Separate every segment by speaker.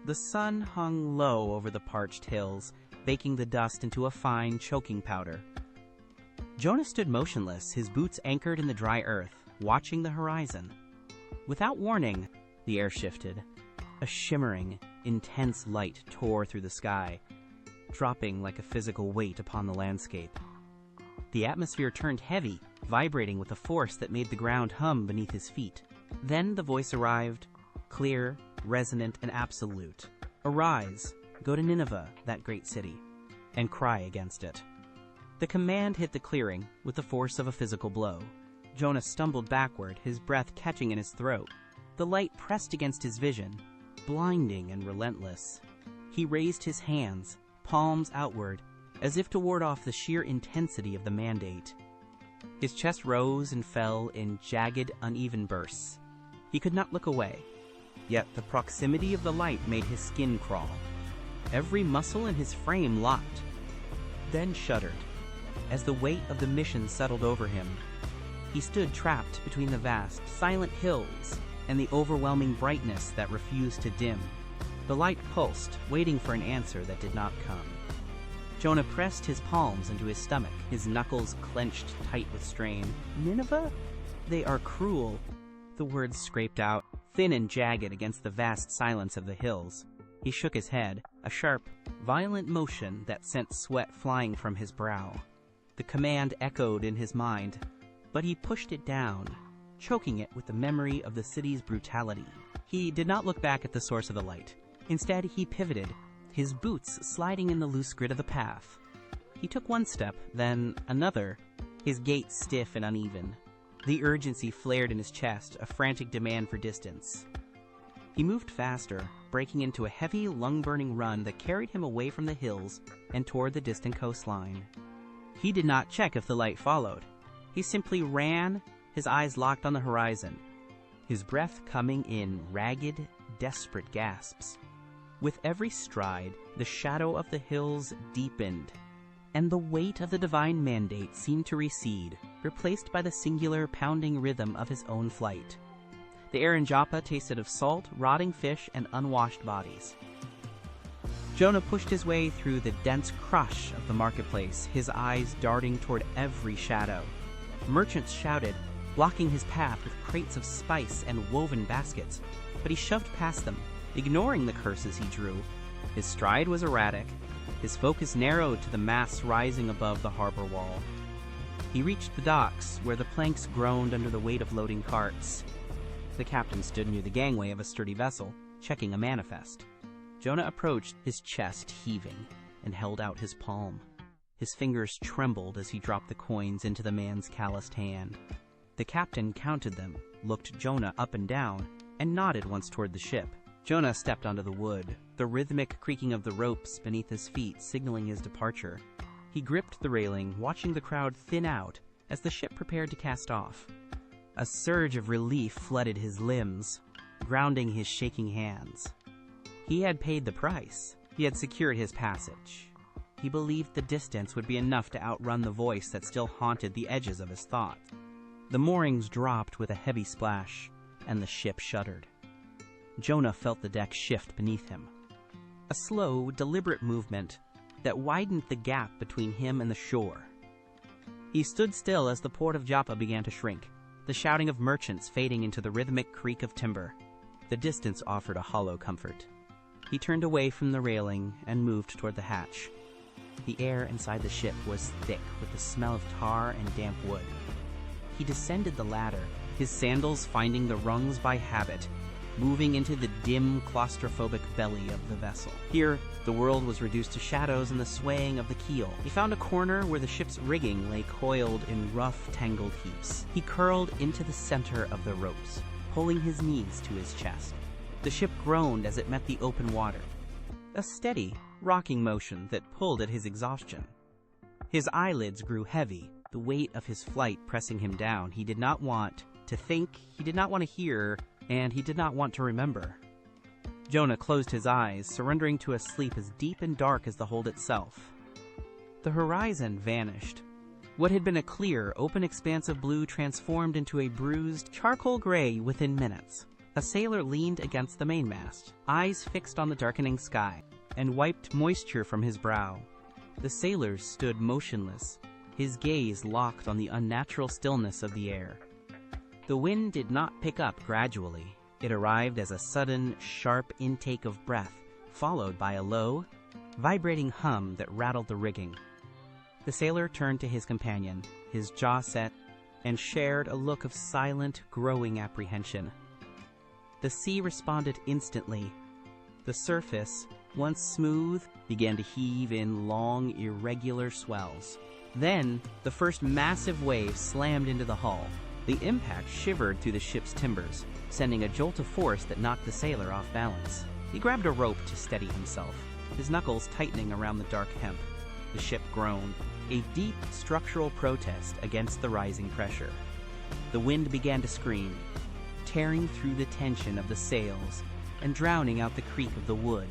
Speaker 1: The sun hung low over the parched hills, baking the dust into a fine, choking powder. Jonah stood motionless, his boots anchored in the dry earth, watching the horizon. Without warning, the air shifted. A shimmering, intense light tore through the sky, dropping like a physical weight upon the landscape. The atmosphere turned heavy, vibrating with a force that made the ground hum beneath his feet. Then the voice arrived, clear, resonant, and absolute. "Arise, go to Nineveh, that great city, and cry against it." The command hit the clearing with the force of a physical blow. Jonah stumbled backward, his breath catching in his throat. The light pressed against his vision, blinding and relentless. He raised his hands, palms outward, as if to ward off the sheer intensity of the mandate. His chest rose and fell in jagged, uneven bursts. He could not look away, yet the proximity of the light made his skin crawl. Every muscle in his frame locked, then shuddered, as the weight of the mission settled over him. He stood trapped between the vast, silent hills and the overwhelming brightness that refused to dim. The light pulsed, waiting for an answer that did not come. Jonah pressed his palms into his stomach, his knuckles clenched tight with strain. "Nineveh? They are cruel," the words scraped out, thin and jagged against the vast silence of the hills. He shook his head, a sharp, violent motion that sent sweat flying from his brow. The command echoed in his mind, but he pushed it down, choking it with the memory of the city's brutality. He did not look back at the source of the light. Instead, he pivoted, his boots sliding in the loose grit of the path. He took one step, then another, his gait stiff and uneven. The urgency flared in his chest, a frantic demand for distance. He moved faster, breaking into a heavy, lung-burning run that carried him away from the hills and toward the distant coastline. He did not check if the light followed. He simply ran, his eyes locked on the horizon, his breath coming in ragged, desperate gasps. With every stride, the shadow of the hills deepened, and the weight of the divine mandate seemed to recede, replaced by the singular, pounding rhythm of his own flight. The air in Joppa tasted of salt, rotting fish, and unwashed bodies. Jonah pushed his way through the dense crush of the marketplace, his eyes darting toward every shadow. Merchants shouted, blocking his path with crates of spice and woven baskets, but he shoved past them, ignoring the curses he drew. His stride was erratic, his focus narrowed to the mass rising above the harbor wall. He reached the docks, where the planks groaned under the weight of loading carts. The captain stood near the gangway of a sturdy vessel, checking a manifest. Jonah approached, his chest heaving, and held out his palm. His fingers trembled as he dropped the coins into the man's calloused hand. The captain counted them, looked Jonah up and down, and nodded once toward the ship. Jonah stepped onto the wood, the rhythmic creaking of the ropes beneath his feet signaling his departure. He gripped the railing, watching the crowd thin out as the ship prepared to cast off. A surge of relief flooded his limbs, grounding his shaking hands. He had paid the price. He had secured his passage. He believed the distance would be enough to outrun the voice that still haunted the edges of his thoughts. The moorings dropped with a heavy splash, and the ship shuddered. Jonah felt the deck shift beneath him. A slow, deliberate movement that widened the gap between him and the shore. He stood still as the port of Joppa began to shrink, the shouting of merchants fading into the rhythmic creak of timber. The distance offered a hollow comfort. He turned away from the railing and moved toward the hatch. The air inside the ship was thick with the smell of tar and damp wood. He descended the ladder, his sandals finding the rungs by habit, moving into the dim, claustrophobic belly of the vessel. Here, the world was reduced to shadows and the swaying of the keel. He found a corner where the ship's rigging lay coiled in rough, tangled heaps. He curled into the center of the ropes, pulling his knees to his chest. The ship groaned as it met the open water, a steady, rocking motion that pulled at his exhaustion. His eyelids grew heavy, the weight of his flight pressing him down. He did not want to think, he did not want to hear, and he did not want to remember. Jonah closed his eyes, surrendering to a sleep as deep and dark as the hold itself. The horizon vanished. What had been a clear, open expanse of blue transformed into a bruised, charcoal gray within minutes. A sailor leaned against the mainmast, eyes fixed on the darkening sky, and wiped moisture from his brow. The sailor stood motionless, his gaze locked on the unnatural stillness of the air. The wind did not pick up gradually. It arrived as a sudden, sharp intake of breath, followed by a low, vibrating hum that rattled the rigging. The sailor turned to his companion, his jaw set, and shared a look of silent, growing apprehension. The sea responded instantly. The surface, once smooth, began to heave in long, irregular swells. Then, the first massive wave slammed into the hull. The impact shivered through the ship's timbers, sending a jolt of force that knocked the sailor off balance. He grabbed a rope to steady himself, his knuckles tightening around the dark hemp. The ship groaned, a deep structural protest against the rising pressure. The wind began to scream, tearing through the tension of the sails and drowning out the creak of the wood.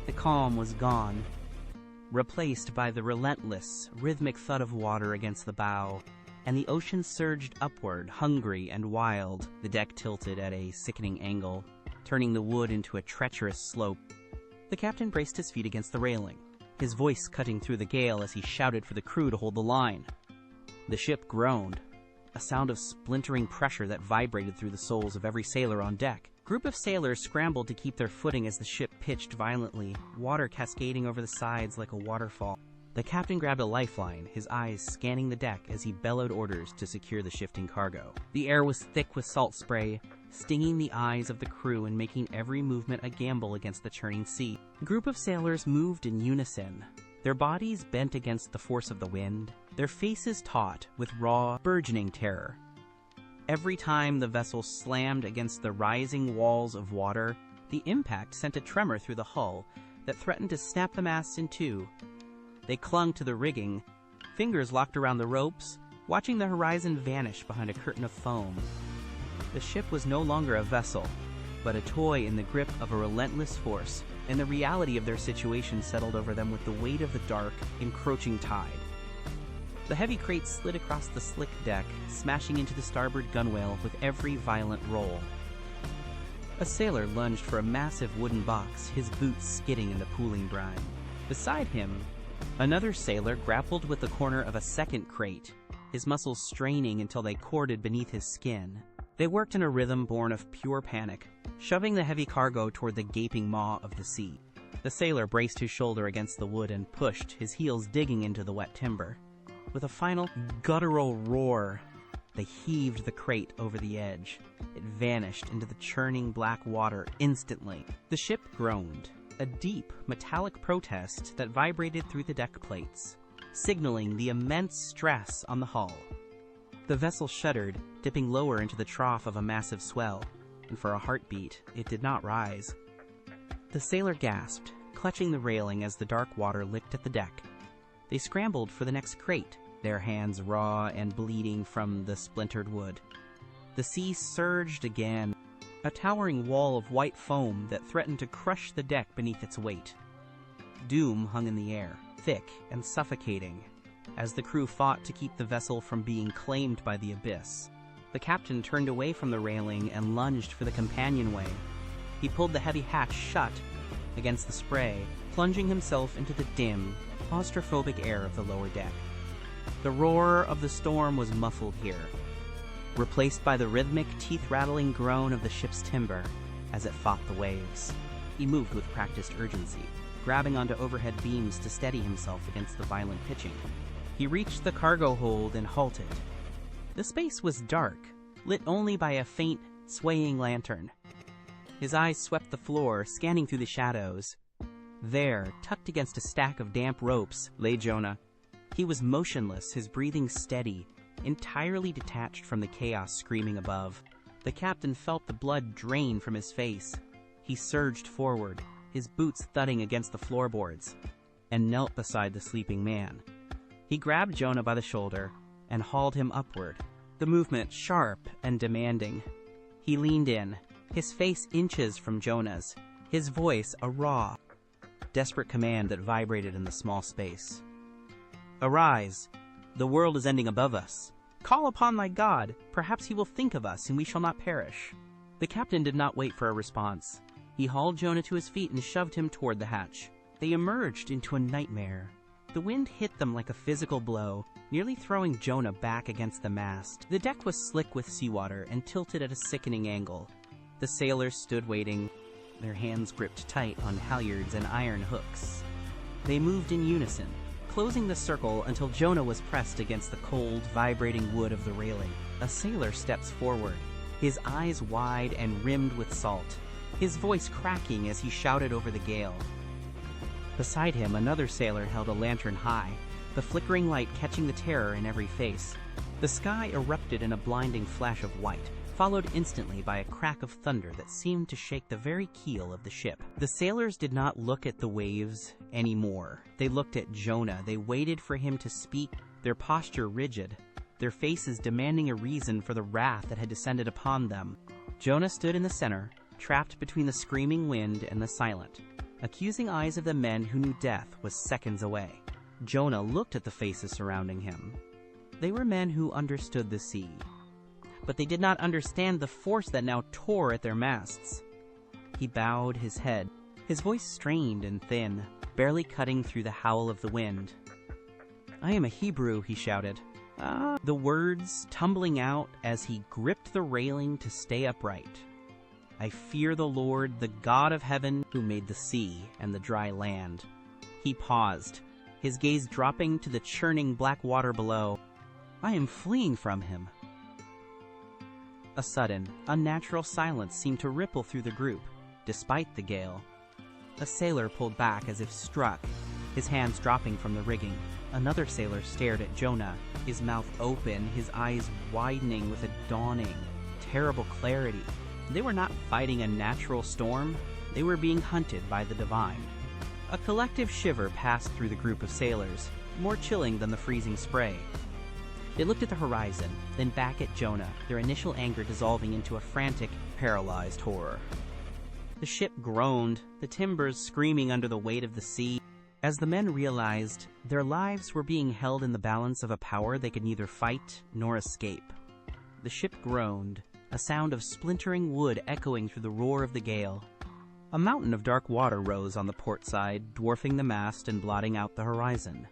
Speaker 1: The calm was gone, replaced by the relentless, rhythmic thud of water against the bow, and the ocean surged upward, hungry and wild. The deck tilted at a sickening angle, turning the wood into a treacherous slope. The captain braced his feet against the railing, his voice cutting through the gale as he shouted for the crew to hold the line. The ship groaned, a sound of splintering pressure that vibrated through the souls of every sailor on deck. A group of sailors scrambled to keep their footing as the ship pitched violently, water cascading over the sides like a waterfall. The captain grabbed a lifeline, his eyes scanning the deck as he bellowed orders to secure the shifting cargo. The air was thick with salt spray, stinging the eyes of the crew and making every movement a gamble against the churning sea. A group of sailors moved in unison, their bodies bent against the force of the wind, their faces taut with raw, burgeoning terror. Every time the vessel slammed against the rising walls of water, the impact sent a tremor through the hull that threatened to snap the masts in two. They clung to the rigging, fingers locked around the ropes, watching the horizon vanish behind a curtain of foam. The ship was no longer a vessel, but a toy in the grip of a relentless force, and the reality of their situation settled over them with the weight of the dark, encroaching tide. The heavy crate slid across the slick deck, smashing into the starboard gunwale with every violent roll. A sailor lunged for a massive wooden box, his boots skidding in the pooling brine. Beside him, another sailor grappled with the corner of a second crate, his muscles straining until they corded beneath his skin. They worked in a rhythm born of pure panic, shoving the heavy cargo toward the gaping maw of the sea. The sailor braced his shoulder against the wood and pushed, his heels digging into the wet timber. With a final guttural roar, they heaved the crate over the edge. It vanished into the churning black water instantly. The ship groaned, a deep, metallic protest that vibrated through the deck plates, signaling the immense stress on the hull. The vessel shuddered, dipping lower into the trough of a massive swell, and for a heartbeat, it did not rise. The sailor gasped, clutching the railing as the dark water licked at the deck. They scrambled for the next crate, their hands raw and bleeding from the splintered wood. The sea surged again, a towering wall of white foam that threatened to crush the deck beneath its weight. Doom hung in the air, thick and suffocating, as the crew fought to keep the vessel from being claimed by the abyss. The captain turned away from the railing and lunged for the companionway. He pulled the heavy hatch shut against the spray, plunging himself into the dim, claustrophobic air of the lower deck. The roar of the storm was muffled here, replaced by the rhythmic, teeth-rattling groan of the ship's timber as it fought the waves. He moved with practiced urgency, grabbing onto overhead beams to steady himself against the violent pitching. He reached the cargo hold and halted. The space was dark, lit only by a faint, swaying lantern. His eyes swept the floor, scanning through the shadows. There, tucked against a stack of damp ropes, lay Jonah. He was motionless, his breathing steady, entirely detached from the chaos screaming above. The captain felt the blood drain from his face. He surged forward, his boots thudding against the floorboards, and knelt beside the sleeping man. He grabbed Jonah by the shoulder and hauled him upward, the movement sharp and demanding. He leaned in, his face inches from Jonah's, his voice a raw, desperate command that vibrated in the small space. "Arise! The world is ending above us. Call upon thy God. Perhaps he will think of us, and we shall not perish." The captain did not wait for a response. He hauled Jonah to his feet and shoved him toward the hatch. They emerged into a nightmare. The wind hit them like a physical blow, nearly throwing Jonah back against the mast. The deck was slick with seawater and tilted at a sickening angle. The sailors stood waiting, their hands gripped tight on halyards and iron hooks. They moved in unison, closing the circle until Jonah was pressed against the cold, vibrating wood of the railing. A sailor steps forward, his eyes wide and rimmed with salt, his voice cracking as he shouted over the gale. Beside him, another sailor held a lantern high, the flickering light catching the terror in every face. The sky erupted in a blinding flash of white, followed instantly by a crack of thunder that seemed to shake the very keel of the ship. The sailors did not look at the waves anymore. They looked at Jonah. They waited for him to speak, their posture rigid, their faces demanding a reason for the wrath that had descended upon them. Jonah stood in the center, trapped between the screaming wind and the silent, accusing eyes of the men who knew death was seconds away. Jonah looked at the faces surrounding him. They were men who understood the sea, but they did not understand the force that now tore at their masts. He bowed his head, his voice strained and thin, barely cutting through the howl of the wind. "I am a Hebrew," he shouted. The words tumbling out as he gripped the railing to stay upright. "I fear the Lord, the God of heaven, who made the sea and the dry land." He paused, his gaze dropping to the churning black water below. "I am fleeing from him." A sudden, unnatural silence seemed to ripple through the group, despite the gale. A sailor pulled back as if struck, his hands dropping from the rigging. Another sailor stared at Jonah, his mouth open, his eyes widening with a dawning, terrible clarity. They were not fighting a natural storm, they were being hunted by the divine. A collective shiver passed through the group of sailors, more chilling than the freezing spray. They looked at the horizon, then back at Jonah, their initial anger dissolving into a frantic, paralyzed horror. The ship groaned, the timbers screaming under the weight of the sea, as the men realized their lives were being held in the balance of a power they could neither fight nor escape. The ship groaned, a sound of splintering wood echoing through the roar of the gale. A mountain of dark water rose on the port side, dwarfing the mast and blotting out the horizon.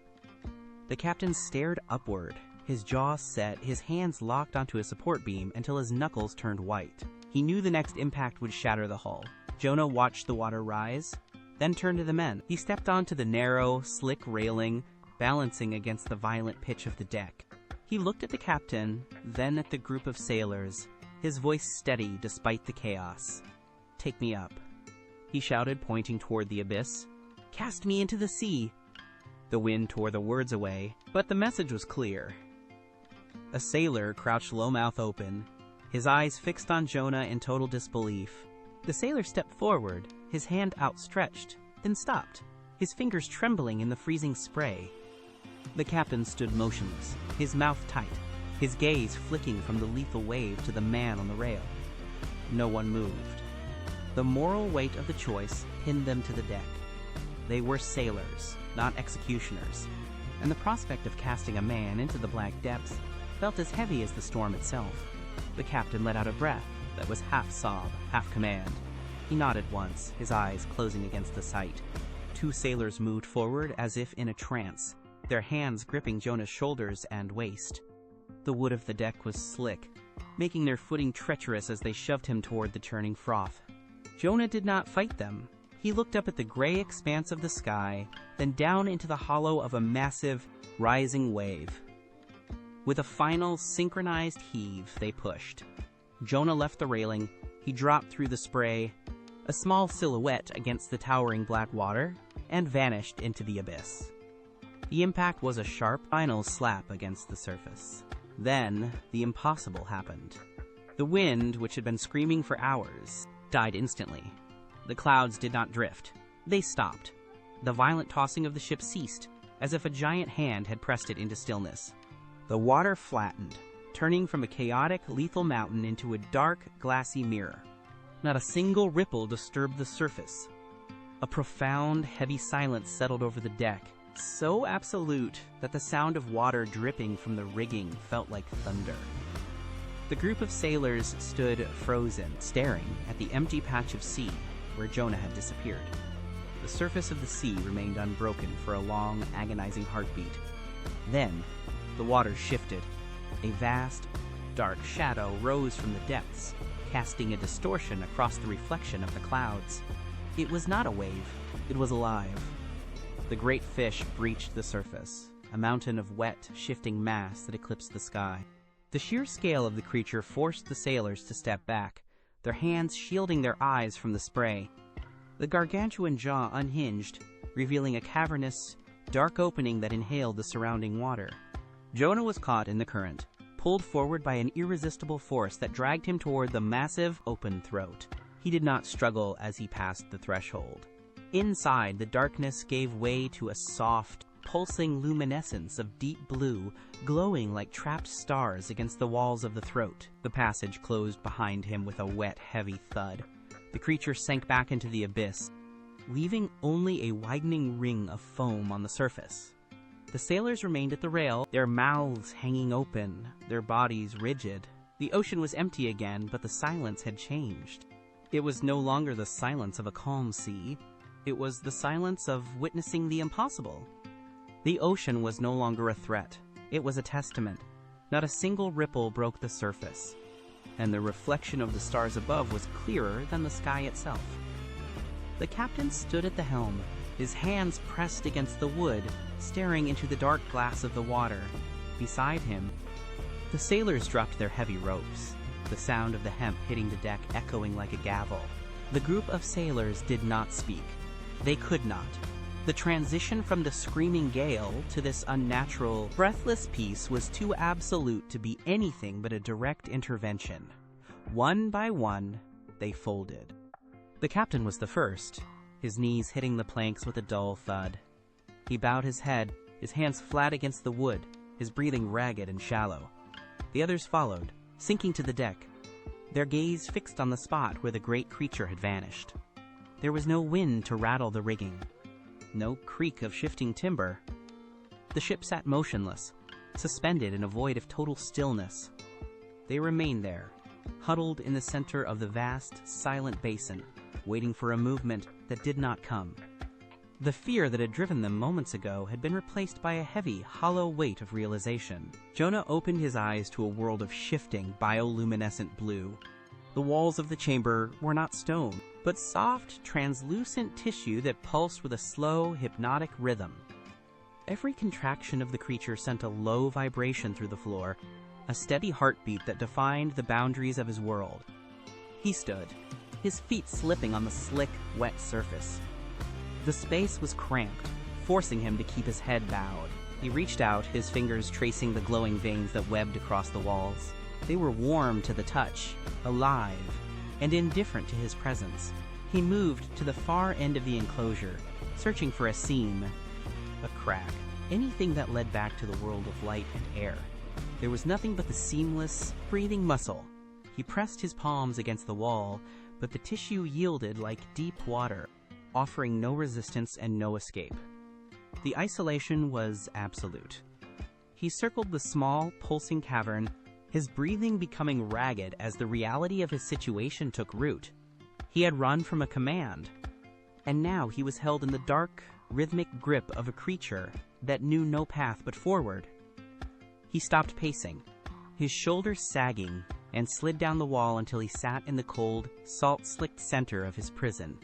Speaker 1: The captain stared upward, his jaw set, his hands locked onto a support beam until his knuckles turned white. He knew the next impact would shatter the hull. Jonah watched the water rise, then turned to the men. He stepped onto the narrow, slick railing, balancing against the violent pitch of the deck. He looked at the captain, then at the group of sailors, his voice steady despite the chaos. "Take me up," he shouted, pointing toward the abyss. "Cast me into the sea." The wind tore the words away, but the message was clear. A sailor crouched low, mouth open, his eyes fixed on Jonah in total disbelief. The sailor stepped forward, his hand outstretched, then stopped, his fingers trembling in the freezing spray. The captain stood motionless, his mouth tight, his gaze flicking from the lethal wave to the man on the rail. No one moved. The moral weight of the choice pinned them to the deck. They were sailors, not executioners, and the prospect of casting a man into the black depths felt as heavy as the storm itself. The captain let out a breath that was half sob, half command. He nodded once, his eyes closing against the sight. Two sailors moved forward as if in a trance, their hands gripping Jonah's shoulders and waist. The wood of the deck was slick, making their footing treacherous as they shoved him toward the churning froth. Jonah did not fight them. He looked up at the gray expanse of the sky, then down into the hollow of a massive, rising wave. With a final, synchronized heave, they pushed. Jonah left the railing. He dropped through the spray, a small silhouette against the towering black water, and vanished into the abyss. The impact was a sharp, final slap against the surface. Then, the impossible happened. The wind, which had been screaming for hours, died instantly. The clouds did not drift. They stopped. The violent tossing of the ship ceased, as if a giant hand had pressed it into stillness. The water flattened, turning from a chaotic, lethal mountain into a dark, glassy mirror. Not a single ripple disturbed the surface. A profound, heavy silence settled over the deck, so absolute that the sound of water dripping from the rigging felt like thunder. The group of sailors stood frozen, staring at the empty patch of sea where Jonah had disappeared. The surface of the sea remained unbroken for a long, agonizing heartbeat. Then, the waters shifted. A vast, dark shadow rose from the depths, casting a distortion across the reflection of the clouds. It was not a wave, it was alive. The great fish breached the surface, a mountain of wet, shifting mass that eclipsed the sky. The sheer scale of the creature forced the sailors to step back, their hands shielding their eyes from the spray. The gargantuan jaw unhinged, revealing a cavernous, dark opening that inhaled the surrounding water. Jonah was caught in the current, pulled forward by an irresistible force that dragged him toward the massive, open throat. He did not struggle as he passed the threshold. Inside, the darkness gave way to a soft, pulsing luminescence of deep blue, glowing like trapped stars against the walls of the throat. The passage closed behind him with a wet, heavy thud. The creature sank back into the abyss, leaving only a widening ring of foam on the surface. The sailors remained at the rail, their mouths hanging open, their bodies rigid. The ocean was empty again, but the silence had changed. It was no longer the silence of a calm sea. It was the silence of witnessing the impossible. The ocean was no longer a threat. It was a testament. Not a single ripple broke the surface, and the reflection of the stars above was clearer than the sky itself. The captain stood at the helm, his hands pressed against the wood, staring into the dark glass of the water. Beside him, the sailors dropped their heavy ropes, the sound of the hemp hitting the deck echoing like a gavel. The group of sailors did not speak. They could not. The transition from the screaming gale to this unnatural, breathless peace was too absolute to be anything but a direct intervention. One by one, they folded. The captain was the first, his knees hitting the planks with a dull thud. He bowed his head, his hands flat against the wood, his breathing ragged and shallow. The others followed, sinking to the deck, their gaze fixed on the spot where the great creature had vanished. There was no wind to rattle the rigging, no creak of shifting timber. The ship sat motionless, suspended in a void of total stillness. They remained there, huddled in the center of the vast, silent basin, waiting for a movement that did not come. The fear that had driven them moments ago had been replaced by a heavy, hollow weight of realization. Jonah opened his eyes to a world of shifting, bioluminescent blue. The walls of the chamber were not stone, but soft, translucent tissue that pulsed with a slow, hypnotic rhythm. Every contraction of the creature sent a low vibration through the floor, a steady heartbeat that defined the boundaries of his world. He stood, his feet slipping on the slick, wet surface. The space was cramped, forcing him to keep his head bowed. He reached out, his fingers tracing the glowing veins that webbed across the walls. They were warm to the touch, alive, and indifferent to his presence. He moved to the far end of the enclosure, searching for a seam, a crack, anything that led back to the world of light and air. There was nothing but the seamless, breathing muscle. He pressed his palms against the wall, but the tissue yielded like deep water, offering no resistance and no escape. The isolation was absolute. He circled the small, pulsing cavern, his breathing becoming ragged as the reality of his situation took root. He had run from a command, and now he was held in the dark, rhythmic grip of a creature that knew no path but forward. He stopped pacing, his shoulders sagging, and slid down the wall until he sat in the cold, salt-slicked center of his prison.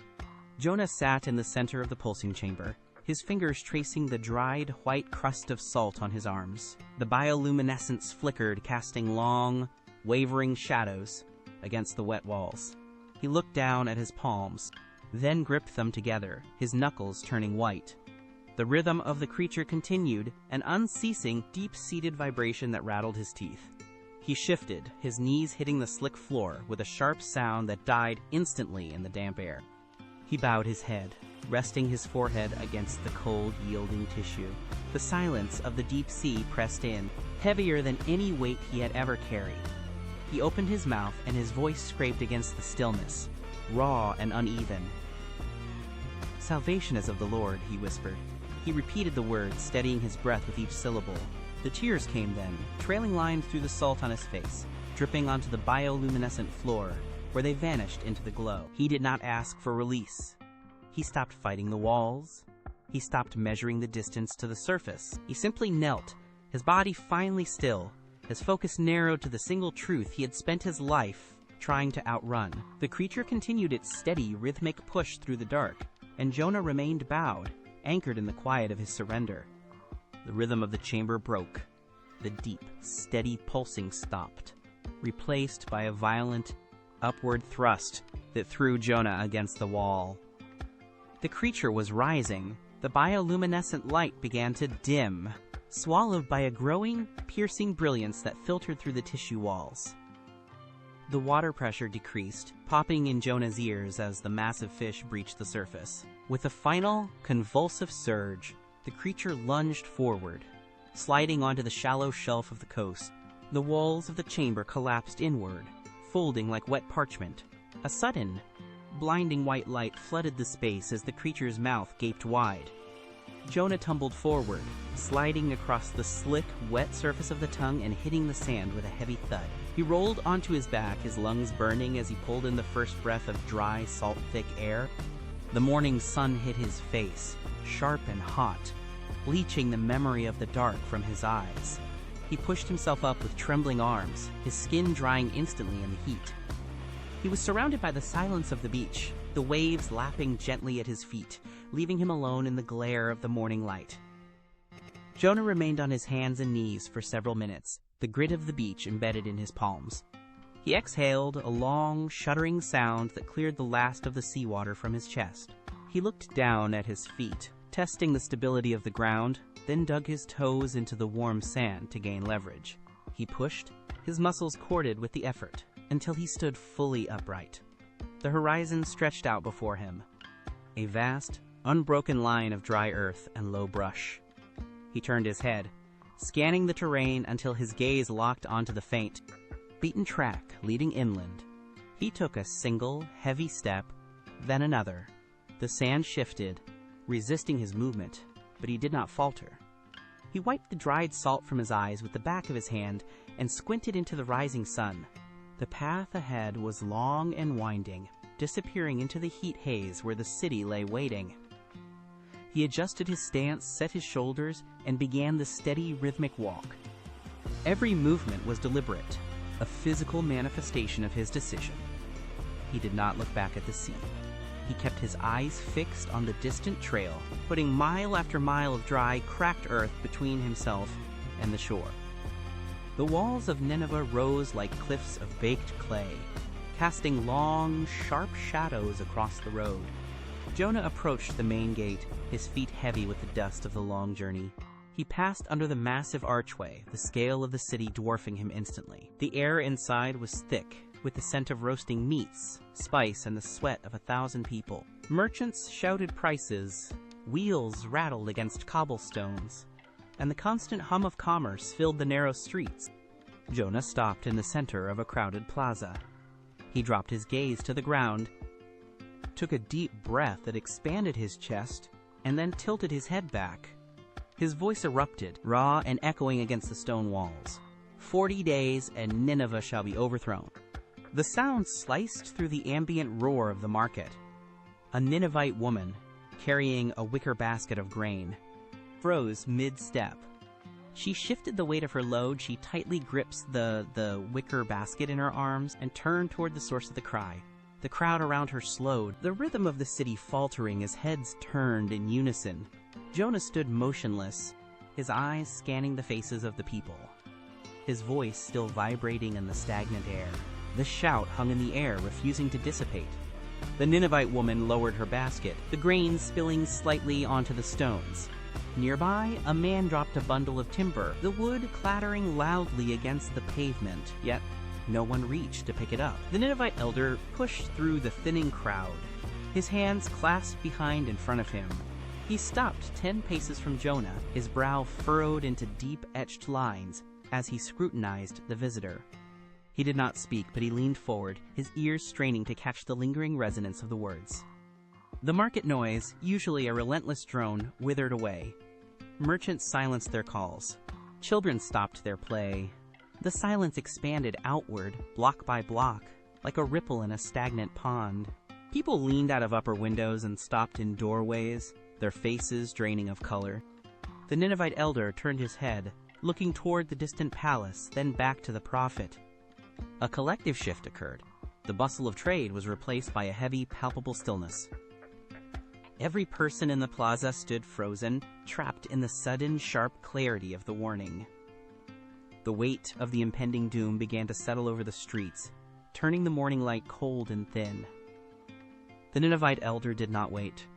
Speaker 1: Jonah sat in the center of the pulsing chamber, his fingers tracing the dried, white crust of salt on his arms. The bioluminescence flickered, casting long, wavering shadows against the wet walls. He looked down at his palms, then gripped them together, his knuckles turning white. The rhythm of the creature continued, an unceasing, deep-seated vibration that rattled his teeth. He shifted, his knees hitting the slick floor with a sharp sound that died instantly in the damp air. He bowed his head, resting his forehead against the cold, yielding tissue. The silence of the deep sea pressed in, heavier than any weight he had ever carried. He opened his mouth, and his voice scraped against the stillness, raw and uneven. "Salvation is of the Lord," he whispered. He repeated the words, steadying his breath with each syllable. The tears came then, trailing lines through the salt on his face. dripping onto the bioluminescent floor, where they vanished into the glow. He did not ask for release. He stopped fighting the walls. He stopped measuring the distance to the surface. He simply knelt, his body finally still, his focus narrowed to the single truth he had spent his life trying to outrun. The creature continued its steady, rhythmic push through the dark, and Jonah remained bowed, anchored in the quiet of his surrender. The rhythm of the chamber broke. The deep, steady pulsing stopped, replaced by a violent, upward thrust that threw Jonah against the wall. The creature was rising. The bioluminescent light began to dim, swallowed by a growing, piercing brilliance that filtered through the tissue walls. The water pressure decreased, popping in Jonah's ears as the massive fish breached the surface. With a final, convulsive surge, the creature lunged forward, sliding onto the shallow shelf of the coast. The walls of the chamber collapsed inward, folding like wet parchment. A sudden, blinding white light flooded the space as the creature's mouth gaped wide. Jonah tumbled forward, sliding across the slick, wet surface of the tongue and hitting the sand with a heavy thud. He rolled onto his back, his lungs burning as he pulled in the first breath of dry, salt-thick air. The morning sun hit his face, sharp and hot, bleaching the memory of the dark from his eyes. He pushed himself up with trembling arms, his skin drying instantly in the heat. He was surrounded by the silence of the beach, the waves lapping gently at his feet, leaving him alone in the glare of the morning light. Jonah remained on his hands and knees for several minutes, the grit of the beach embedded in his palms. He exhaled, a long, shuddering sound that cleared the last of the seawater from his chest. He looked down at his feet, testing the stability of the ground, then dug his toes into the warm sand to gain leverage. He pushed, his muscles corded with the effort, until he stood fully upright. The horizon stretched out before him, a vast, unbroken line of dry earth and low brush. He turned his head, scanning the terrain until his gaze locked onto the faint, beaten track leading inland. He took a single, heavy step, then another. The sand shifted, resisting his movement, but he did not falter. He wiped the dried salt from his eyes with the back of his hand and squinted into the rising sun. The path ahead was long and winding, disappearing into the heat haze where the city lay waiting. He adjusted his stance, set his shoulders, and began the steady, rhythmic walk. Every movement was deliberate, a physical manifestation of his decision. He did not look back at the sea. He kept his eyes fixed on the distant trail, putting mile after mile of dry, cracked earth between himself and the shore. The walls of Nineveh rose like cliffs of baked clay, casting long, sharp shadows across the road. Jonah approached the main gate, his feet heavy with the dust of the long journey. He passed under the massive archway, the scale of the city dwarfing him instantly. The air inside was thick, with the scent of roasting meats, spice, and the sweat of 1,000 people. Merchants shouted prices, wheels rattled against cobblestones, and the constant hum of commerce filled the narrow streets. Jonah stopped in the center of a crowded plaza. He dropped his gaze to the ground, took a deep breath that expanded his chest, and then tilted his head back. His voice erupted, raw and echoing against the stone walls. 40 days, and Nineveh shall be overthrown. The sound sliced through the ambient roar of the market. A Ninevite woman, carrying a wicker basket of grain, froze mid-step. She shifted the weight of her load, she tightly grips the wicker basket in her arms, and turned toward the source of the cry. The crowd around her slowed, the rhythm of the city faltering as heads turned in unison. Jonah stood motionless, his eyes scanning the faces of the people, his voice still vibrating in the stagnant air. The shout hung in the air, refusing to dissipate. The Ninevite woman lowered her basket, the grain spilling slightly onto the stones. Nearby, a man dropped a bundle of timber, the wood clattering loudly against the pavement, yet no one reached to pick it up. The Ninevite elder pushed through the thinning crowd, his hands clasped behind in front of him. He stopped 10 paces from Jonah, his brow furrowed into deep etched lines as he scrutinized the visitor. He did not speak, but he leaned forward, his ears straining to catch the lingering resonance of the words. The market noise, usually a relentless drone, withered away. Merchants silenced their calls. Children stopped their play. The silence expanded outward, block by block, like a ripple in a stagnant pond. People leaned out of upper windows and stopped in doorways, their faces draining of color. The Ninevite elder turned his head, looking toward the distant palace, then back to the prophet. A collective shift occurred. The bustle of trade was replaced by a heavy, palpable stillness. Every person in the plaza stood frozen, trapped in the sudden, sharp clarity of the warning. The weight of the impending doom began to settle over the streets, turning the morning light cold and thin. The Ninevite elder did not wait.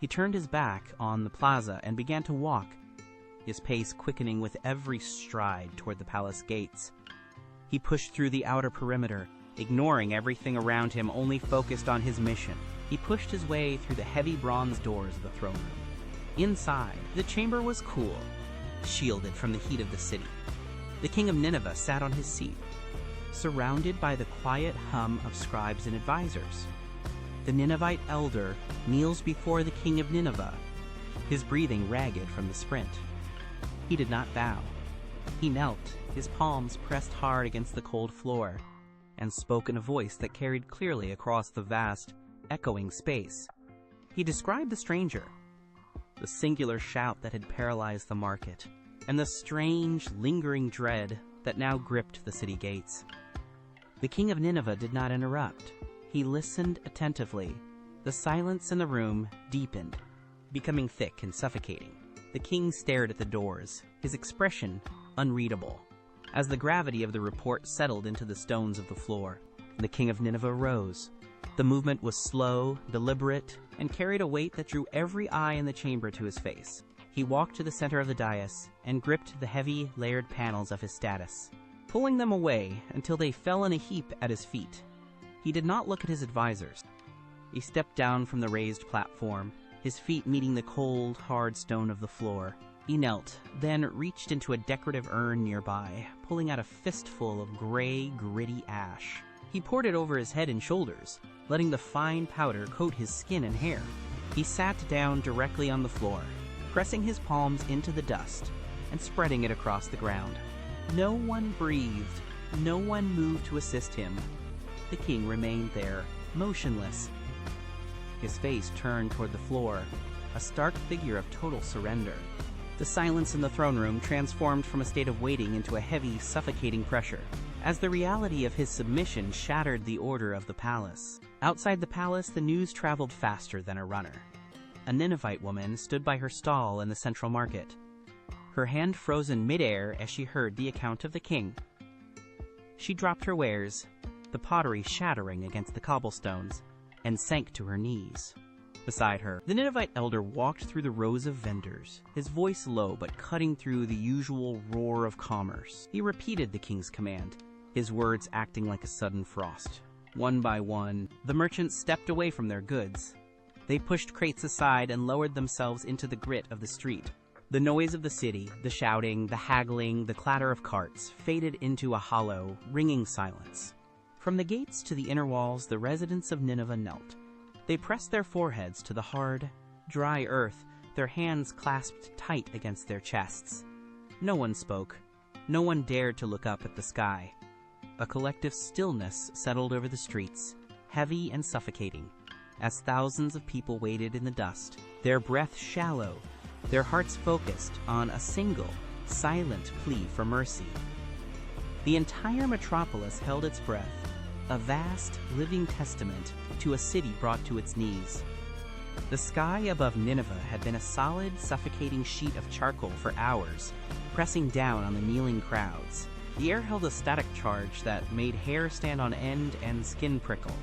Speaker 1: He turned his back on the plaza and began to walk, his pace quickening with every stride toward the palace gates. He pushed through the outer perimeter, ignoring everything around him, only focused on his mission. He pushed his way through the heavy bronze doors of the throne room. Inside, the chamber was cool, shielded from the heat of the city. The king of Nineveh sat on his seat, surrounded by the quiet hum of scribes and advisors. The Ninevite elder kneels before the king of Nineveh, his breathing ragged from the sprint. He did not bow. He knelt, his palms pressed hard against the cold floor, and spoke in a voice that carried clearly across the vast, echoing space. He described the stranger, the singular shout that had paralyzed the market, and the strange, lingering dread that now gripped the city gates. The king of Nineveh did not interrupt. He listened attentively. The silence in the room deepened, becoming thick and suffocating. The king stared at the doors, his expression unreadable. As the gravity of the report settled into the stones of the floor, the king of Nineveh rose. The movement was slow, deliberate, and carried a weight that drew every eye in the chamber to his face. He walked to the center of the dais and gripped the heavy, layered panels of his status, pulling them away until they fell in a heap at his feet. He did not look at his advisors. He stepped down from the raised platform, his feet meeting the cold, hard stone of the floor. He knelt, then reached into a decorative urn nearby, pulling out a fistful of gray, gritty ash. He poured it over his head and shoulders, letting the fine powder coat his skin and hair. He sat down directly on the floor, pressing his palms into the dust and spreading it across the ground. No one breathed. No one moved to assist him. The king remained there, motionless, his face turned toward the floor, a stark figure of total surrender. The silence in the throne room transformed from a state of waiting into a heavy, suffocating pressure, as the reality of his submission shattered the order of the palace. Outside the palace, the news traveled faster than a runner. A Ninevite woman stood by her stall in the central market, her hand frozen midair as she heard the account of the king. She dropped her wares, the pottery shattering against the cobblestones, and sank to her knees. Beside her, the Ninevite elder walked through the rows of vendors, his voice low but cutting through the usual roar of commerce. He repeated the king's command, his words acting like a sudden frost. One by one, the merchants stepped away from their goods. They pushed crates aside and lowered themselves into the grit of the street. The noise of the city, the shouting, the haggling, the clatter of carts, faded into a hollow, ringing silence. From the gates to the inner walls, the residents of Nineveh knelt. They pressed their foreheads to the hard, dry earth, their hands clasped tight against their chests. No one spoke. No one dared to look up at the sky. A collective stillness settled over the streets, heavy and suffocating, as thousands of people waited in the dust, their breath shallow, their hearts focused on a single, silent plea for mercy. The entire metropolis held its breath, a vast, living testament to a city brought to its knees. The sky above Nineveh had been a solid, suffocating sheet of charcoal for hours, pressing down on the kneeling crowds. The air held a static charge that made hair stand on end and skin prickle.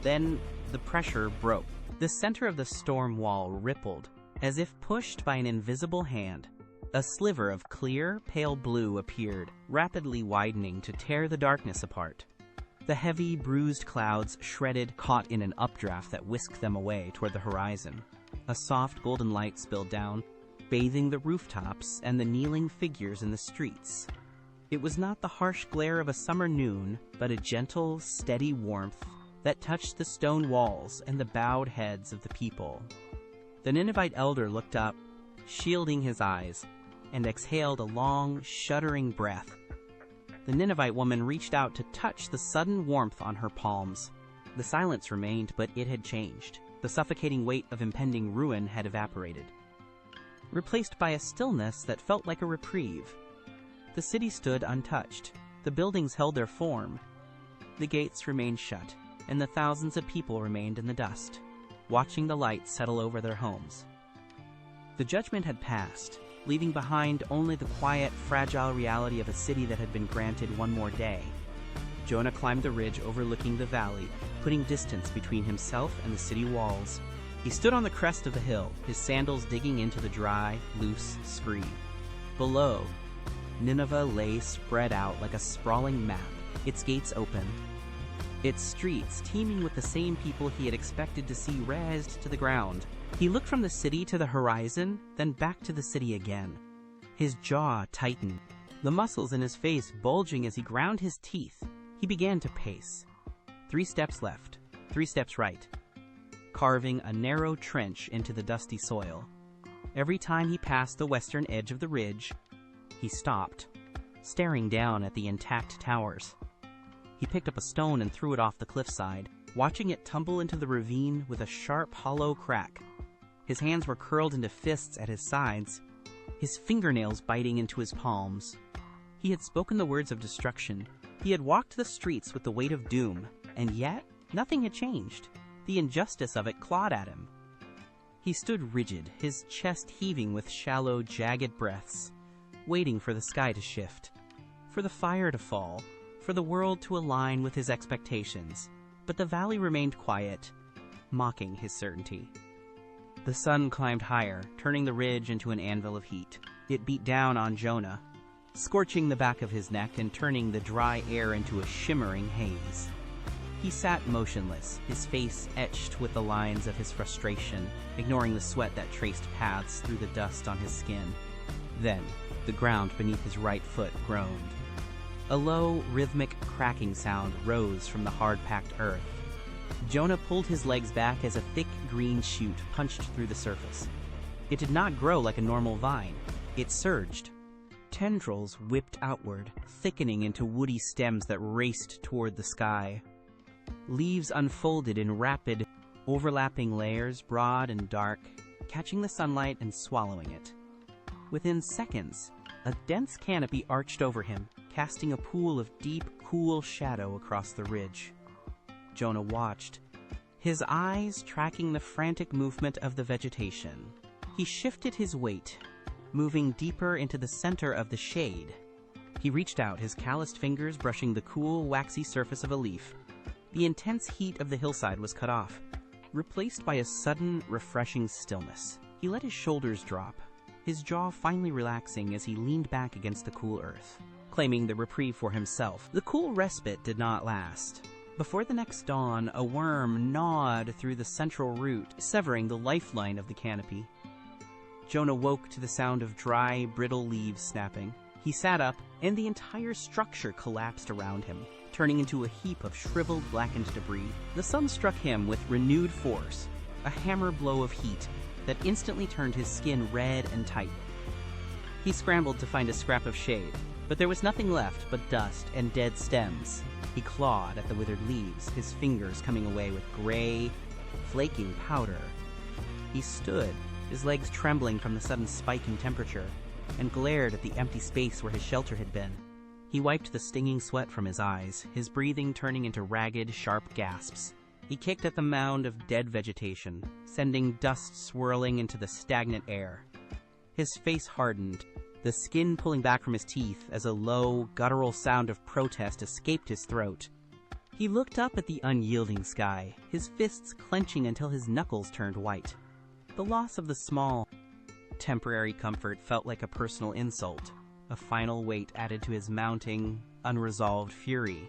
Speaker 1: Then the pressure broke. The center of the storm wall rippled, as if pushed by an invisible hand. A sliver of clear, pale blue appeared, rapidly widening to tear the darkness apart. The heavy, bruised clouds shredded, caught in an updraft that whisked them away toward the horizon. A soft golden light spilled down, bathing the rooftops and the kneeling figures in the streets. It was not the harsh glare of a summer noon, but a gentle, steady warmth that touched the stone walls and the bowed heads of the people. The Ninevite elder looked up, shielding his eyes, and exhaled a long, shuddering breath. The Ninevite woman reached out to touch the sudden warmth on her palms. The silence remained, but it had changed. The suffocating weight of impending ruin had evaporated, replaced by a stillness that felt like a reprieve. The city stood untouched. The buildings held their form. The gates remained shut, and the thousands of people remained in the dust, watching the light settle over their homes. The judgment had passed, leaving behind only the quiet, fragile reality of a city that had been granted one more day. Jonah climbed the ridge overlooking the valley, putting distance between himself and the city walls. He stood on the crest of the hill, his sandals digging into the dry, loose scree. Below, Nineveh lay spread out like a sprawling map, its gates open, its streets teeming with the same people he had expected to see razed to the ground. He looked from the city to the horizon, then back to the city again. His jaw tightened, the muscles in his face bulging as he ground his teeth. He began to pace. 3 steps left, 3 steps right, carving a narrow trench into the dusty soil. Every time he passed the western edge of the ridge, he stopped, staring down at the intact towers. He picked up a stone and threw it off the cliffside, watching it tumble into the ravine with a sharp, hollow crack. His hands were curled into fists at his sides, his fingernails biting into his palms. He had spoken the words of destruction. He had walked the streets with the weight of doom, and yet nothing had changed. The injustice of it clawed at him. He stood rigid, his chest heaving with shallow, jagged breaths, waiting for the sky to shift, for the fire to fall, for the world to align with his expectations. But the valley remained quiet, mocking his certainty. The sun climbed higher, turning the ridge into an anvil of heat. It beat down on Jonah, scorching the back of his neck and turning the dry air into a shimmering haze. He sat motionless, his face etched with the lines of his frustration, ignoring the sweat that traced paths through the dust on his skin. Then, the ground beneath his right foot groaned. A low, rhythmic cracking sound rose from the hard-packed earth. Jonah pulled his legs back as a thick green shoot punched through the surface. It did not grow like a normal vine. It surged. Tendrils whipped outward, thickening into woody stems that raced toward the sky. Leaves unfolded in rapid, overlapping layers, broad and dark, catching the sunlight and swallowing it. Within seconds, a dense canopy arched over him, casting a pool of deep, cool shadow across the ridge. Jonah watched, his eyes tracking the frantic movement of the vegetation. He shifted his weight, moving deeper into the center of the shade. He reached out, his calloused fingers brushing the cool, waxy surface of a leaf. The intense heat of the hillside was cut off, replaced by a sudden, refreshing stillness. He let his shoulders drop, his jaw finally relaxing as he leaned back against the cool earth, claiming the reprieve for himself. The cool respite did not last. Before the next dawn, a worm gnawed through the central root, severing the lifeline of the canopy. Jonah woke to the sound of dry, brittle leaves snapping. He sat up, and the entire structure collapsed around him, turning into a heap of shriveled, blackened debris. The sun struck him with renewed force, a hammer blow of heat that instantly turned his skin red and tight. He scrambled to find a scrap of shade, but there was nothing left but dust and dead stems. He clawed at the withered leaves, his fingers coming away with gray, flaking powder. He stood, his legs trembling from the sudden spike in temperature, and glared at the empty space where his shelter had been. He wiped the stinging sweat from his eyes, his breathing turning into ragged, sharp gasps. He kicked at the mound of dead vegetation, sending dust swirling into the stagnant air. His face hardened, the skin pulling back from his teeth as a low, guttural sound of protest escaped his throat. He looked up at the unyielding sky, his fists clenching until his knuckles turned white. The loss of the small, temporary comfort felt like a personal insult, a final weight added to his mounting, unresolved fury.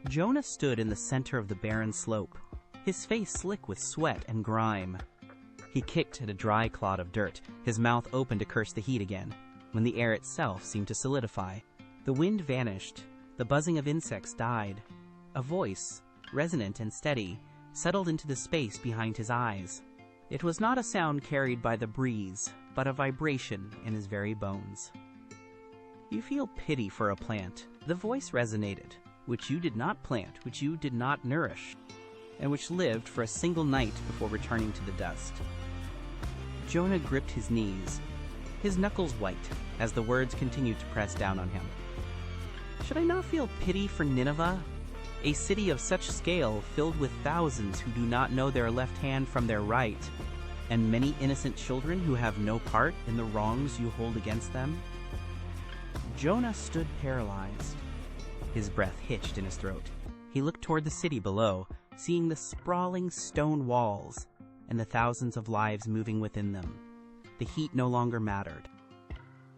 Speaker 1: Jonah stood in the center of the barren slope, his face slick with sweat and grime. He kicked at a dry clod of dirt, his mouth open to curse the heat again, when the air itself seemed to solidify. The wind vanished, the buzzing of insects died. A voice, resonant and steady, settled into the space behind his eyes. It was not a sound carried by the breeze, but a vibration in his very bones. You feel pity for a plant. The voice resonated, which you did not plant, which you did not nourish, and which lived for a single night before returning to the dust. Jonah gripped his knees, his knuckles white, as the words continued to press down on him. Should I not feel pity for Nineveh, a city of such scale filled with thousands who do not know their left hand from their right, and many innocent children who have no part in the wrongs you hold against them? Jonah stood paralyzed. His breath hitched in his throat. He looked toward the city below, seeing the sprawling stone walls and the thousands of lives moving within them. The heat no longer mattered.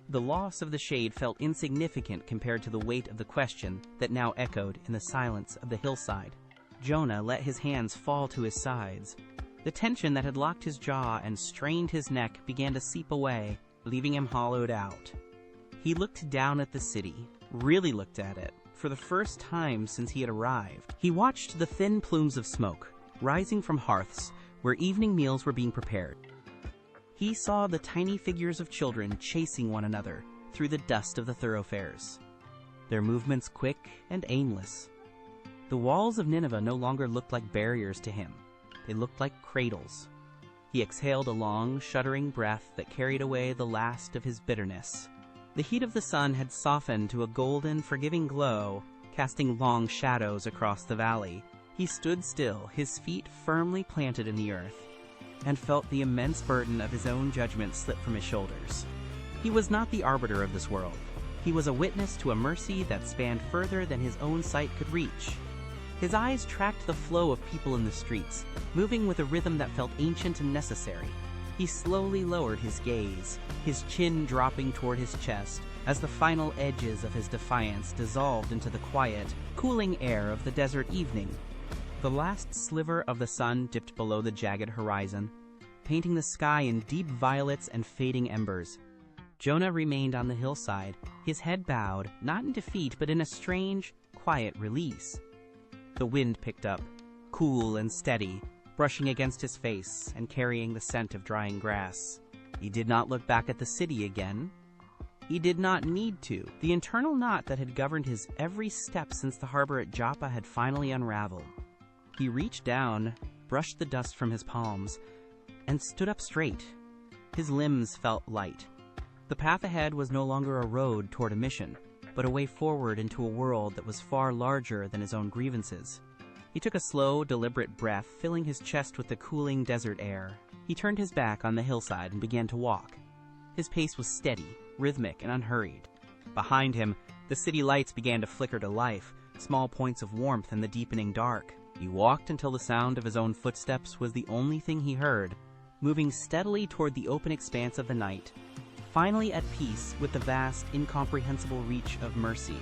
Speaker 1: The loss of the shade felt insignificant compared to the weight of the question that now echoed in the silence of the hillside. Jonah let his hands fall to his sides. The tension that had locked his jaw and strained his neck began to seep away, leaving him hollowed out. He looked down at the city, really looked at it, for the first time since he had arrived. He watched the thin plumes of smoke rising from hearths where evening meals were being prepared. He saw the tiny figures of children chasing one another through the dust of the thoroughfares, their movements quick and aimless. The walls of Nineveh no longer looked like barriers to him. They looked like cradles. He exhaled a long, shuddering breath that carried away the last of his bitterness. The heat of the sun had softened to a golden, forgiving glow, casting long shadows across the valley. He stood still, his feet firmly planted in the earth, and felt the immense burden of his own judgment slip from his shoulders. He was not the arbiter of this world. He was a witness to a mercy that spanned further than his own sight could reach. His eyes tracked the flow of people in the streets, moving with a rhythm that felt ancient and necessary. He slowly lowered his gaze, his chin dropping toward his chest, as the final edges of his defiance dissolved into the quiet, cooling air of the desert evening. The last sliver of the sun dipped below the jagged horizon, painting the sky in deep violets and fading embers. Jonah remained on the hillside, his head bowed, not in defeat but in a strange, quiet release. The wind picked up, cool and steady, brushing against his face and carrying the scent of drying grass. He did not look back at the city again. He did not need to. The internal knot that had governed his every step since the harbor at Joppa had finally unraveled. He reached down, brushed the dust from his palms, and stood up straight. His limbs felt light. The path ahead was no longer a road toward a mission, but a way forward into a world that was far larger than his own grievances. He took a slow, deliberate breath, filling his chest with the cooling desert air. He turned his back on the hillside and began to walk. His pace was steady, rhythmic, and unhurried. Behind him, the city lights began to flicker to life, small points of warmth in the deepening dark. He walked until the sound of his own footsteps was the only thing he heard, moving steadily toward the open expanse of the night, finally at peace with the vast, incomprehensible reach of mercy.